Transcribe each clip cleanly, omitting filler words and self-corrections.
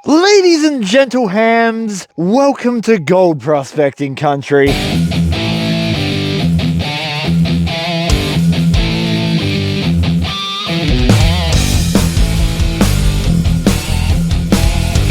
Ladies and gentle hams, welcome to gold prospecting country.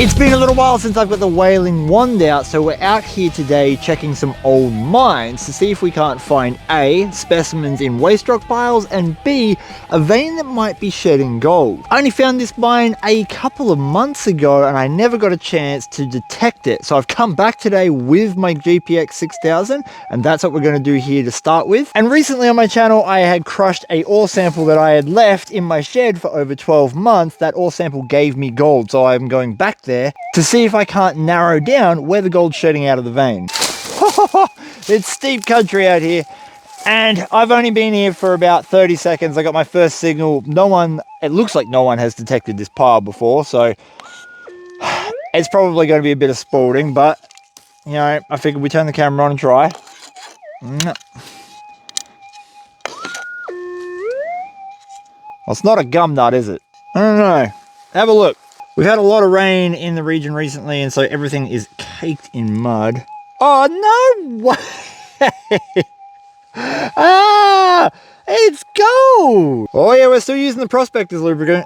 It's been a little while since I've got the whaling wand out, so we're out here today checking some old mines to see if we can't find A, specimens in waste rock piles, and B, a vein that might be shedding gold. I only found this mine a couple of months ago and I never got a chance to detect it, so I've come back today with my GPX 6000 and that's what we're going to do here to start with. And recently on my channel I had crushed a ore sample that I had left in my shed for over 12 months. That ore sample gave me gold, so I'm going back there to see if I can't narrow down where the gold's shedding out of the vein. It's steep country out here and I've only been here for about 30 seconds. I got my first signal. It looks like no one has detected this pile before, so it's probably going to be a bit of sporting, but you know, I figured we turn the camera on and try. Well, it's not a gum nut, is it? I don't know. Have a look. We've had a lot of rain in the region recently, and so everything is caked in mud. Oh, no way! Ah! It's gold! Oh yeah, we're still using the prospector's lubricant.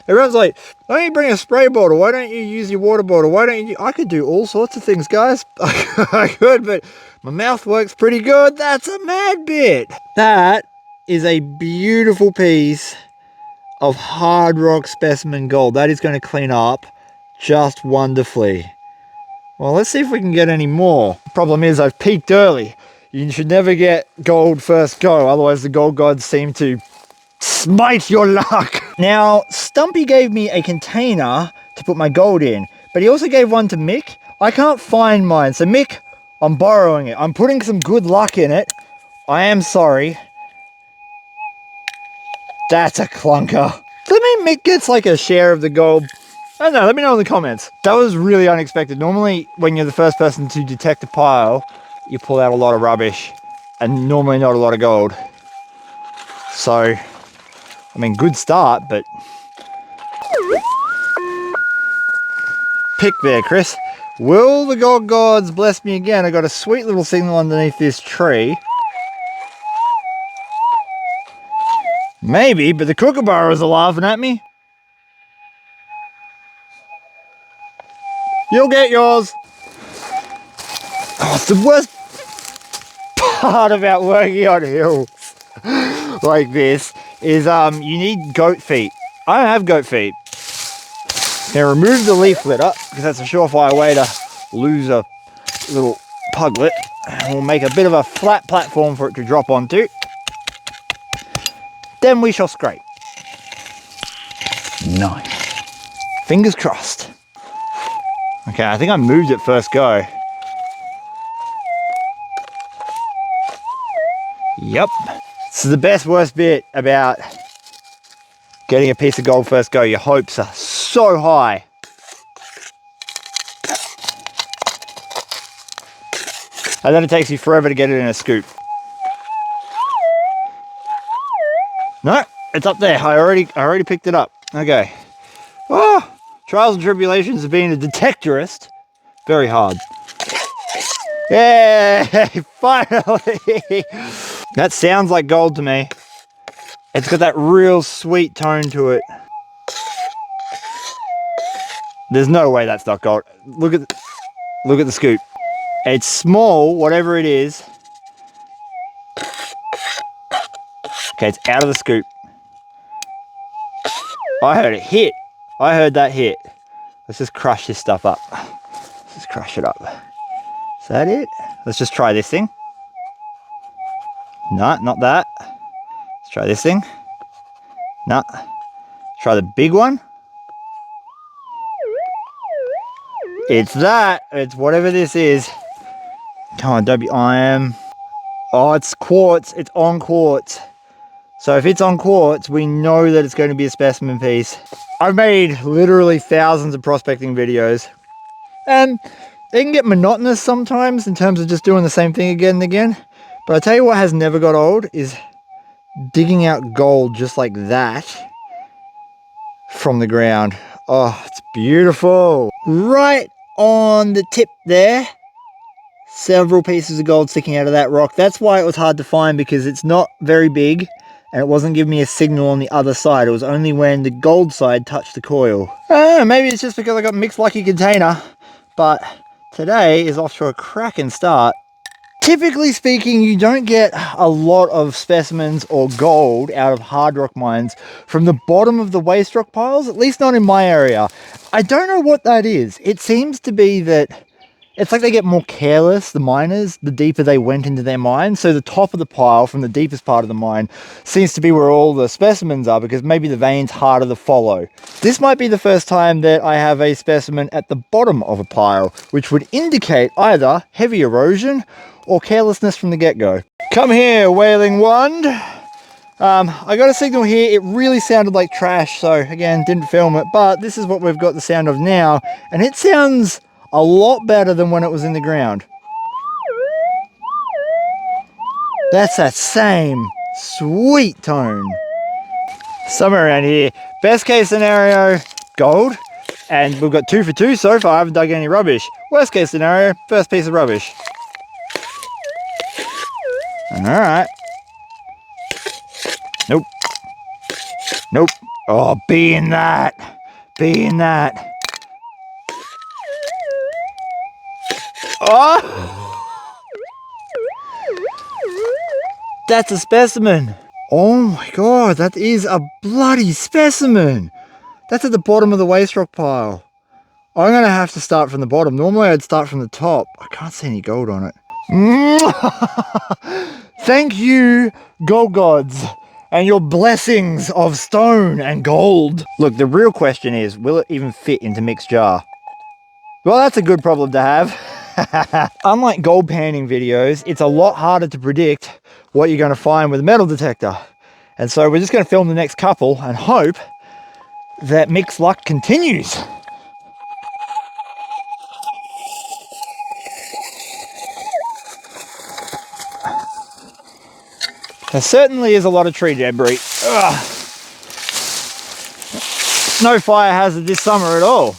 Everyone's like, why don't you bring a spray bottle? Why don't you use your water bottle? Why don't you... I could do all sorts of things, guys. I could, but my mouth works pretty good. That's a mad bit. That is a beautiful piece of hard rock specimen gold. That is going to clean up just wonderfully. Well, let's see if we can get any more. Problem is I've peaked early. You should never get gold first go, otherwise the gold gods seem to smite your luck. Now, Stumpy gave me a container to put my gold in, but he also gave one to Mick. I can't find mine, so Mick, I'm borrowing it. I'm putting some good luck in it. I am sorry. That's a clunker. Does that mean Mick gets like a share of the gold? I don't know, let me know in the comments. That was really unexpected. Normally, when you're the first person to detect a pile, you pull out a lot of rubbish and normally not a lot of gold. So, I mean, good start, but... Pick there, Chris. Will the gold gods bless me again? I got a sweet little signal underneath this tree. Maybe, but the kookaburras are laughing at me. You'll get yours. Oh, it's the worst part about working on hills like this is you need goat feet. I don't have goat feet. Now remove the leaf litter because that's a surefire way to lose a little puglet. And we'll make a bit of a flat platform for it to drop onto. Then we shall scrape. Nice. Fingers crossed. Okay, I think I moved it first go. Yep. This is the best worst bit about getting a piece of gold first go. Your hopes are so high. And then it takes you forever to get it in a scoop. No, it's up there. I already picked it up. Okay. Oh, trials and tribulations of being a detectorist. Very hard. Yay! Finally! That sounds like gold to me. It's got that real sweet tone to it. There's no way that's not gold. Look at the scoop. It's small, whatever it is. Okay, it's out of the scoop. I heard it hit. I heard that hit. Let's just crush this stuff up. Let's just crush it up. Is that it? Let's just try this thing. No, not that. Let's try this thing. No. Try the big one. It's that. It's whatever this is. Come on, don't be iron. Oh, it's quartz. It's on quartz. So if it's on quartz, we know that it's going to be a specimen piece. I've made literally thousands of prospecting videos. And they can get monotonous sometimes in terms of just doing the same thing again and again. But I tell you what has never got old is digging out gold just like that from the ground. Oh, it's beautiful. Right on the tip there, several pieces of gold sticking out of that rock. That's why it was hard to find, because it's not very big and it wasn't giving me a signal on the other side. It was only when the gold side touched the coil. I don't know, maybe it's just because I got mixed lucky container, but today is off to a cracking start. Typically speaking, you don't get a lot of specimens or gold out of hard rock mines from the bottom of the waste rock piles, at least not in my area. I don't know what that is. It seems to be that it's like they get more careless, the miners, the deeper they went into their mine. So the top of the pile from the deepest part of the mine seems to be where all the specimens are, because maybe the vein's harder to follow. This might be the first time that I have a specimen at the bottom of a pile, which would indicate either heavy erosion or carelessness from the get-go. Come here, wailing wand. I got a signal here. It really sounded like trash, so again, didn't film it, but this is what we've got the sound of now, and it sounds a lot better than when it was in the ground. That's that same sweet tone. Somewhere around here. Best case scenario, gold, and we've got 2 for 2 so far. I haven't dug any rubbish. Worst case scenario, first piece of rubbish. Alright. Nope. Nope. Oh, be in that. Be in that. Oh! That's a specimen. Oh my god, that is a bloody specimen. That's at the bottom of the waste rock pile. I'm going to have to start from the bottom. Normally I'd start from the top. I can't see any gold on it. Thank you, gold gods, and your blessings of stone and gold. Look, the real question is, will it even fit into mixed jar? Well, that's a good problem to have. Unlike gold panning videos, it's a lot harder to predict what you're going to find with a metal detector. And so we're just going to film the next couple and hope that mixed luck continues. There certainly is a lot of tree debris. Ugh. No fire hazard this summer at all.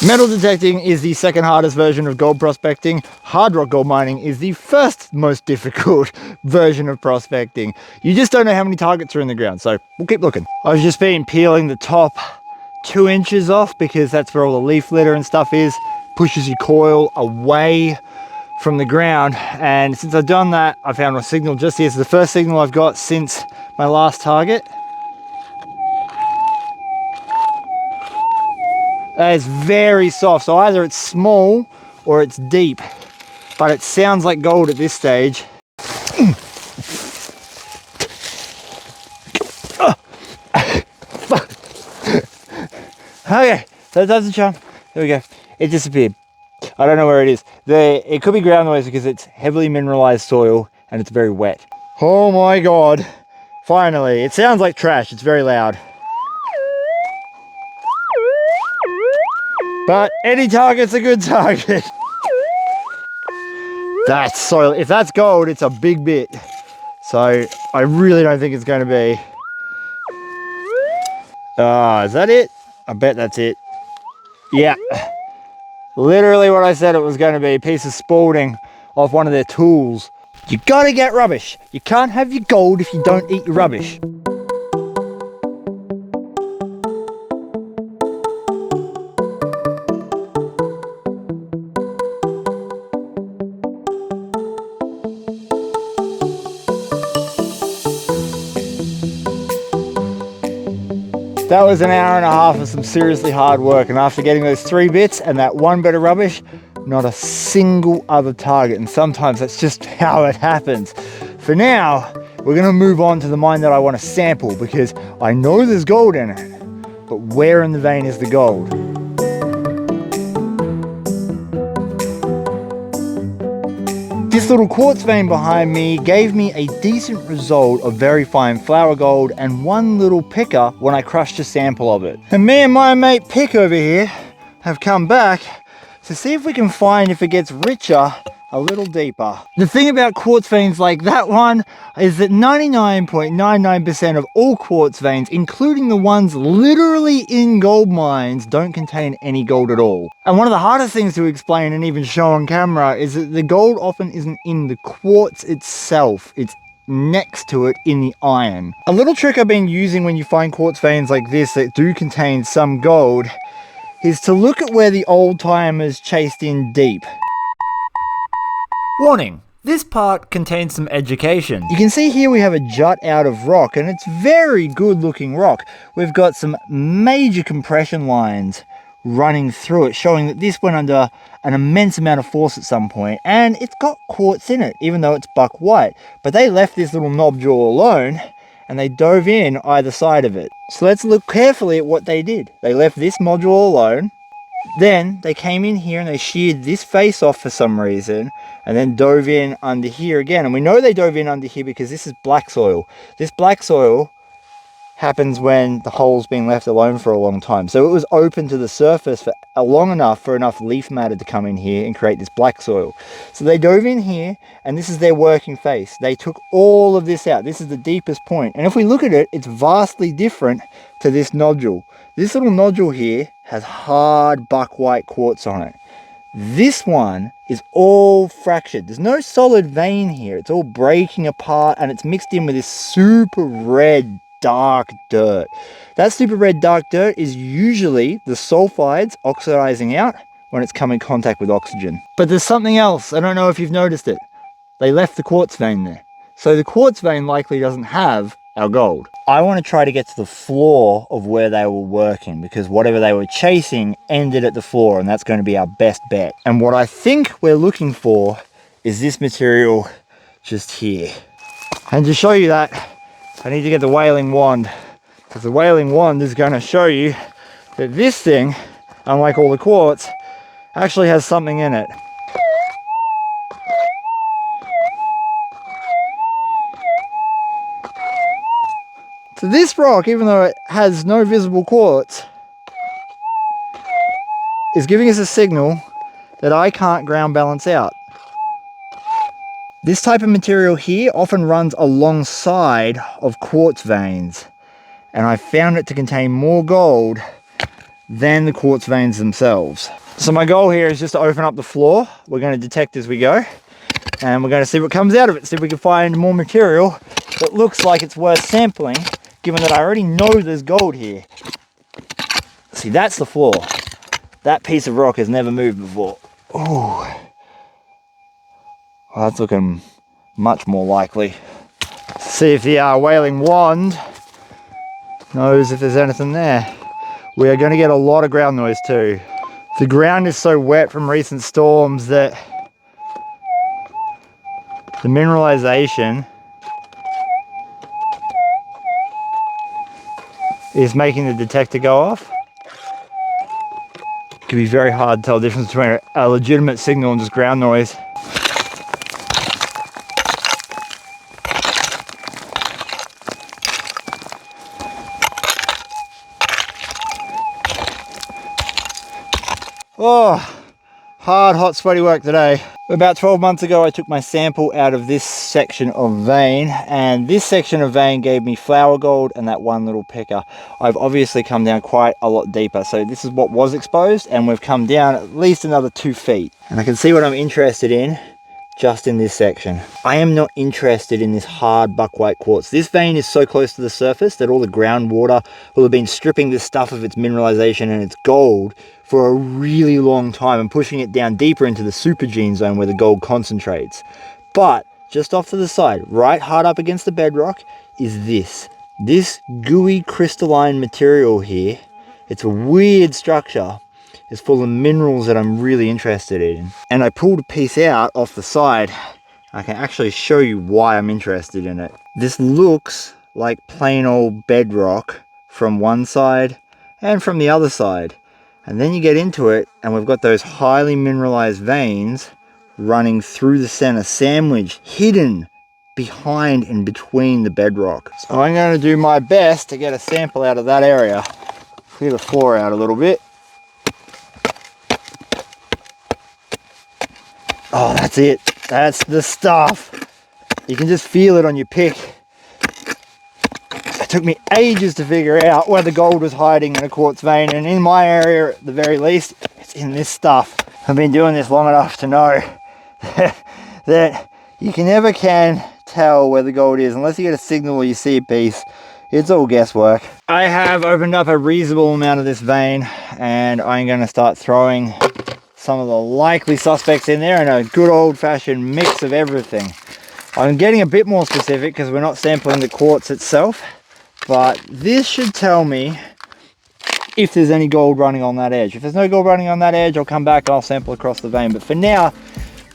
Metal detecting is the second hardest version of gold prospecting. Hard rock gold mining is the first most difficult version of prospecting. You just don't know how many targets are in the ground, so we'll keep looking. I've just been peeling the top 2 inches off, because that's where all the leaf litter and stuff is. Pushes your coil away from the ground, and since I've done that, I found my signal just here. It's the first signal I've got since my last target. That is very soft, so either it's small or it's deep, but it sounds like gold at this stage. Okay, so that's the charm. There we go. It disappeared. I don't know where it is. It could be ground noise because it's heavily mineralized soil and it's very wet. Oh my god. Finally. It sounds like trash. It's very loud. But any target's a good target. That's soil. If that's gold, it's a big bit. So I really don't think it's going to be. Is that it? I bet that's it. Yeah. Literally what I said it was going to be, a piece of spalding off one of their tools. You gotta get rubbish. You can't have your gold if you don't eat your rubbish. That was an hour and a half of some seriously hard work, and after getting those 3 bits and that 1 bit of rubbish, not a single other target, and sometimes that's just how it happens. For now, we're gonna move on to the mine that I want to sample, because I know there's gold in it, but where in the vein is the gold? This little quartz vein behind me gave me a decent result of very fine flour gold and 1 little picker when I crushed a sample of it. And me and my mate Pick over here have come back to see if we can find if it gets richer a little deeper. The thing about quartz veins like that one is that 99.99% of all quartz veins, including the ones literally in gold mines, don't contain any gold at all. And one of the hardest things to explain and even show on camera is that the gold often isn't in the quartz itself, it's next to it in the iron. A little trick I've been using when you find quartz veins like this that do contain some gold is to look at where the old timers chased in deep. Warning, this part contains some education. You can see here we have a jut out of rock, and it's very good looking rock. We've got some major compression lines running through it, showing that this went under an immense amount of force at some point, and it's got quartz in it, even though it's buck white. But they left this little nodule alone, and they dove in either side of it. So let's look carefully at what they did. They left this nodule alone, then they came in here and they sheared this face off for some reason, and then dove in under here again. And we know they dove in under here because this is black soil. This black soil happens when the hole's been left alone for a long time. So it was open to the surface for long enough for enough leaf matter to come in here and create this black soil. So they dove in here, and this is their working face. They took all of this out. This is the deepest point. And if we look at it, it's vastly different to this nodule. This little nodule here has hard buck white quartz on it. This one is all fractured. There's no solid vein here. It's all breaking apart, and it's mixed in with this super red dark dirt. That super red dark dirt is usually the sulfides oxidizing out when it's come in contact with oxygen. But there's something else. I don't know if you've noticed it. They left the quartz vein there. So the quartz vein likely doesn't have our gold. I want to try to get to the floor of where they were working, because whatever they were chasing ended at the floor, and that's going to be our best bet. And what I think we're looking for is this material just here. And to show you that, I need to get the whaling wand, because the whaling wand is going to show you that this thing, unlike all the quartz, actually has something in it. So this rock, even though it has no visible quartz, is giving us a signal that I can't ground balance out. This type of material here often runs alongside of quartz veins, and I found it to contain more gold than the quartz veins themselves. So my goal here is just to open up the floor. We're going to detect as we go, and we're going to see what comes out of it, see if we can find more material that looks like it's worth sampling, given that I already know there's gold here. See, that's the floor. That piece of rock has never moved before. Ooh. Well, that's looking much more likely. See if the whaling wand knows if there's anything there. We are going to get a lot of ground noise too. The ground is so wet from recent storms that the mineralization is making the detector go off. It can be very hard to tell the difference between a legitimate signal and just ground noise. Oh, hard, hot, sweaty work today. About 12 months ago, I took my sample out of this section of vein, and this section of vein gave me flower gold and that one little pecker. I've obviously come down quite a lot deeper, so this is what was exposed, and we've come down at least another 2 feet. And I can see what I'm interested in just in this section. I am not interested in this hard buck white quartz. This vein is so close to the surface that all the groundwater will have been stripping this stuff of its mineralization and its gold for a really long time and pushing it down deeper into the supergene zone where the gold concentrates. But just off to the side, right hard up against the bedrock, is this gooey crystalline material here. It's a weird structure. It's full of minerals that I'm really interested in. And I pulled a piece out off the side. I can actually show you why I'm interested in it. This looks like plain old bedrock from one side and from the other side. And then you get into it, and we've got those highly mineralized veins running through the center, sandwiched, hidden behind and between the bedrock. So I'm going to do my best to get a sample out of that area. Clear the floor out a little bit. Oh, that's it. That's the stuff. You can just feel it on your pick. It took me ages to figure out where the gold was hiding in a quartz vein, and in my area at the very least, it's in this stuff. I've been doing this long enough to know that you never can tell where the gold is unless you get a signal or you see a piece. It's all guesswork. I have opened up a reasonable amount of this vein, and I'm going to start throwing some of the likely suspects in there and a good old-fashioned mix of everything. I'm getting a bit more specific because we're not sampling the quartz itself, but this should tell me if there's any gold running on that edge. If there's no gold running on that edge, I'll come back and I'll sample across the vein. But for now,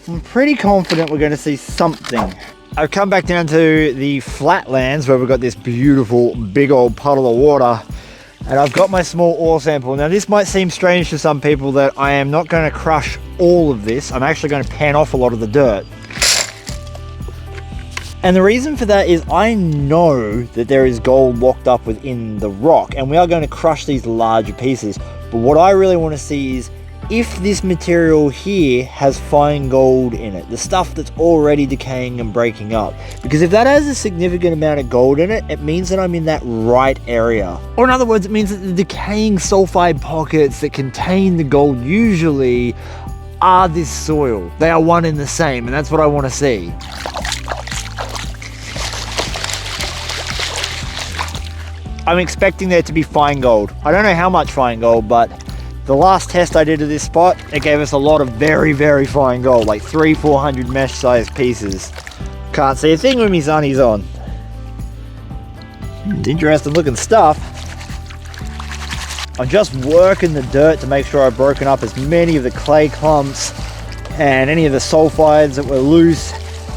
I'm pretty confident we're going to see something. I've come back down to the flatlands where we've got this beautiful big old puddle of water, and I've got my small ore sample. Now this might seem strange to some people that I am not going to crush all of this. I'm actually going to pan off a lot of the dirt. And the reason for that is I know that there is gold locked up within the rock, and we are going to crush these larger pieces. But what I really want to see is if this material here has fine gold in it, the stuff that's already decaying and breaking up. Because if that has a significant amount of gold in it, it means that I'm in that right area. Or in other words, it means that the decaying sulfide pockets that contain the gold usually are this soil. They are one and the same, and that's what I want to see. I'm expecting there to be fine gold. I don't know how much fine gold, but the last test I did of this spot, it gave us a lot of very, very fine gold, like 300-400 mesh sized pieces. Can't see a thing with me sunnies on. It's interesting looking stuff. I'm just working the dirt to make sure I've broken up as many of the clay clumps and any of the sulfides that were loose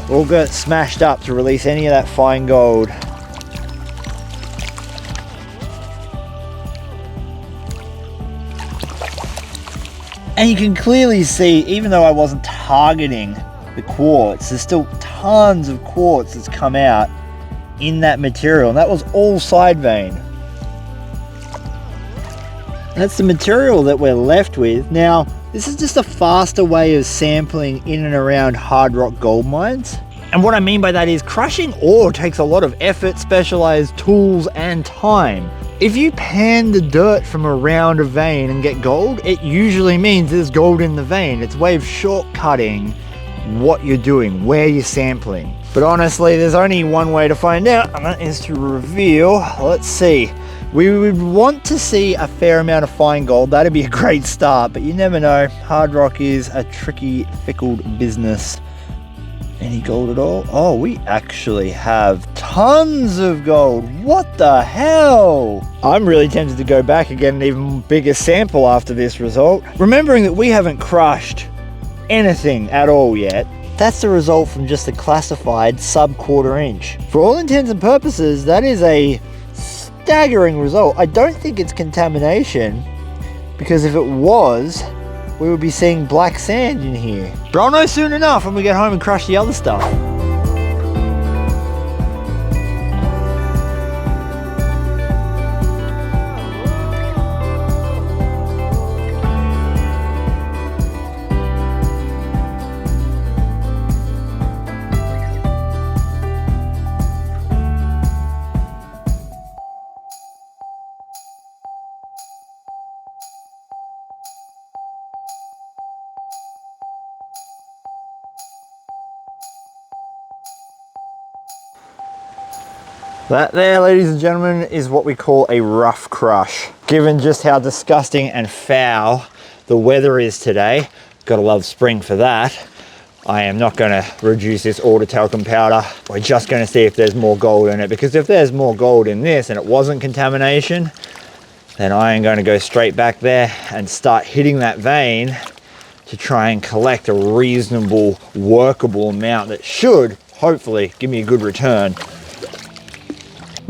all get smashed up to release any of that fine gold. And you can clearly see, even though I wasn't targeting the quartz, there's still tons of quartz that's come out in that material, and that was all side vein. That's the material that we're left with. Now, this is just a faster way of sampling in and around hard rock gold mines. And what I mean by that is crushing ore takes a lot of effort, specialized tools, and time. If you pan the dirt from around a vein and get gold, it usually means there's gold in the vein. It's a way of shortcutting what you're doing, where you're sampling. But honestly, there's only one way to find out, and that is to reveal. Let's see. We would want to see a fair amount of fine gold. That'd be a great start, but you never know. Hard rock is a tricky, fickle business. Any gold at all? Oh, we actually have tons of gold. What the hell? I'm really tempted to go back and get an even bigger sample after this result. Remembering that we haven't crushed anything at all yet. That's the result from just a classified sub-quarter inch. For all intents and purposes, that is a staggering result. I don't think it's contamination, because if it was, we would be seeing black sand in here. But I'll know soon enough when we get home and crush the other stuff. That there, ladies and gentlemen, is what we call a rough crush. Given just how disgusting and foul the weather is today, gotta love spring for that, I am not gonna reduce this all to talcum powder. We're just gonna see if there's more gold in it, because if there's more gold in this and it wasn't contamination, then I am gonna go straight back there and start hitting that vein to try and collect a reasonable, workable amount that should, hopefully, give me a good return.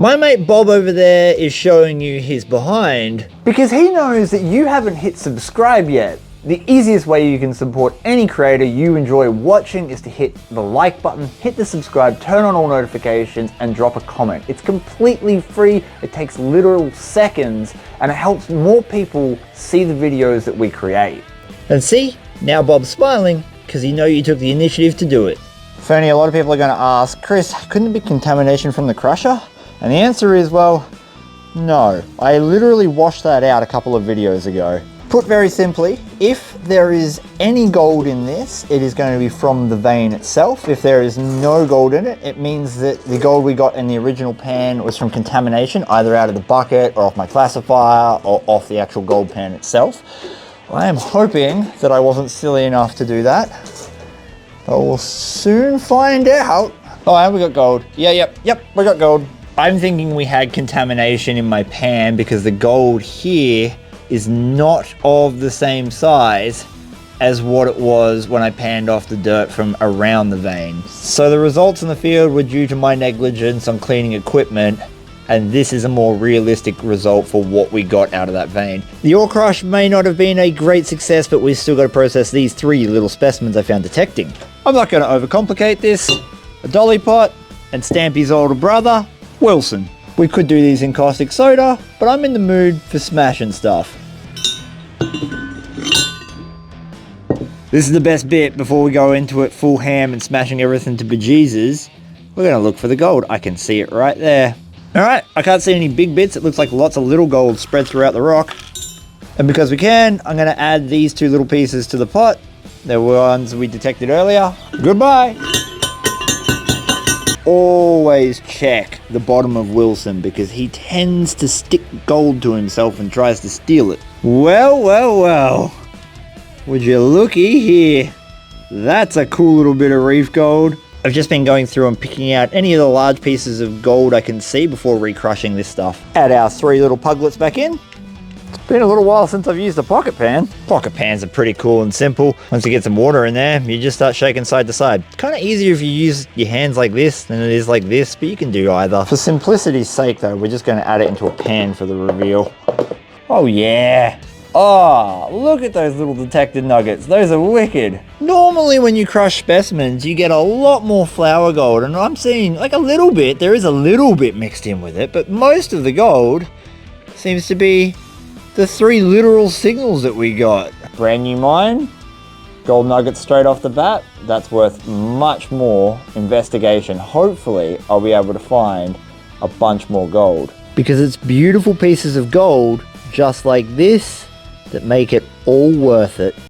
My mate Bob over there is showing you his behind because he knows that you haven't hit subscribe yet. The easiest way you can support any creator you enjoy watching is to hit the like button, hit the subscribe, turn on all notifications, and drop a comment. It's completely free, it takes literal seconds, and it helps more people see the videos that we create. And see, now Bob's smiling because you know you took the initiative to do it. Fernie, a lot of people are going to ask, Chris, couldn't it be contamination from the crusher? And the answer is, well, no. I literally washed that out a couple of videos ago. Put very simply, if there is any gold in this, it is going to be from the vein itself. If there is no gold in it, it means that the gold we got in the original pan was from contamination, either out of the bucket or off my classifier or off the actual gold pan itself. I am hoping that I wasn't silly enough to do that. But we'll soon find out. Oh, and we got gold. Yep, we got gold. I'm thinking we had contamination in my pan because the gold here is not of the same size as what it was when I panned off the dirt from around the vein. So the results in the field were due to my negligence on cleaning equipment, and this is a more realistic result for what we got out of that vein. The ore crush may not have been a great success, but we've still got to process these 3 little specimens I found detecting. I'm not going to overcomplicate this. A dolly pot and Stampy's older brother, Wilson. We could do these in caustic soda, but I'm in the mood for smashing stuff. This is the best bit before we go into it full ham and smashing everything to bejesus. We're going to look for the gold. I can see it right there. Alright, I can't see any big bits. It looks like lots of little gold spread throughout the rock. And because we can, I'm going to add these 2 little pieces to the pot. They're ones we detected earlier. Goodbye! Always check the bottom of Wilson because he tends to stick gold to himself and tries to steal it. Well. Would you looky here? That's a cool little bit of reef gold. I've just been going through and picking out any of the large pieces of gold I can see before recrushing this stuff. Add our 3 little puglets back in. It's been a little while since I've used a pocket pan. Pocket pans are pretty cool and simple. Once you get some water in there, you just start shaking side to side. Kind of easier if you use your hands like this than it is like this, but you can do either. For simplicity's sake though, we're just going to add it into a pan for the reveal. Oh yeah. Oh, look at those little detected nuggets. Those are wicked. Normally when you crush specimens, you get a lot more flour gold, and I'm seeing like a little bit. There is a little bit mixed in with it, but most of the gold seems to be the 3 literal signals that we got. Brand new mine, gold nuggets straight off the bat. That's worth much more investigation. Hopefully I'll be able to find a bunch more gold. Because it's beautiful pieces of gold just like this that make it all worth it.